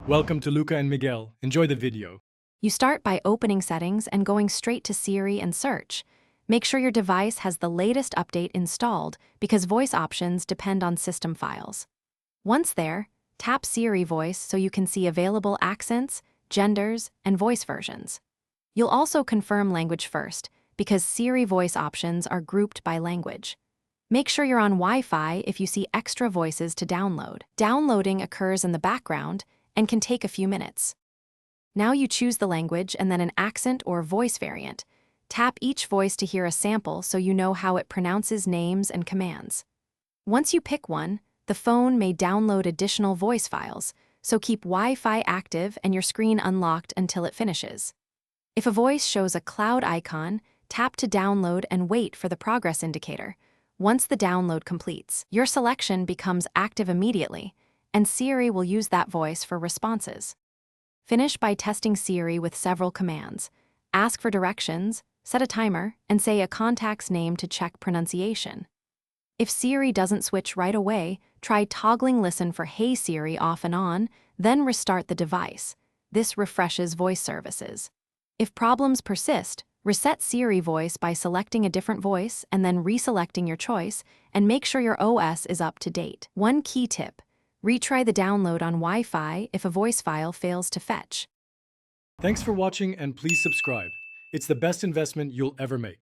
Welcome to Luca and Miguel. Enjoy the video. You start by opening Settings and going straight to Siri and Search. Make sure your device has the latest update installed because voice options depend on system files. Once there, tap Siri Voice so you can see available accents, genders, and voice versions. You'll also confirm language first because Siri voice options are grouped by language. Make sure you're on Wi-Fi if you see extra voices to download. Downloading occurs in the background and can take a few minutes. Now you choose the language and then an accent or voice variant. Tap each voice to hear a sample so you know how it pronounces names and commands. Once you pick one, the phone may download additional voice files, so keep Wi-Fi active and your screen unlocked until it finishes. If a voice shows a cloud icon, tap to download and wait for the progress indicator. Once the download completes, your selection becomes active immediately, and Siri will use that voice for responses. Finish by testing Siri with several commands. Ask for directions, set a timer, and say a contact's name to check pronunciation. If Siri doesn't switch right away, try toggling Listen for Hey Siri off and on, then restart the device. This refreshes voice services. If problems persist, reset Siri voice by selecting a different voice and then reselecting your choice, and make sure your OS is up to date. One key tip: retry the download on Wi-Fi if a voice file fails to fetch. Thanks for watching and please subscribe. It's the best investment you'll ever make.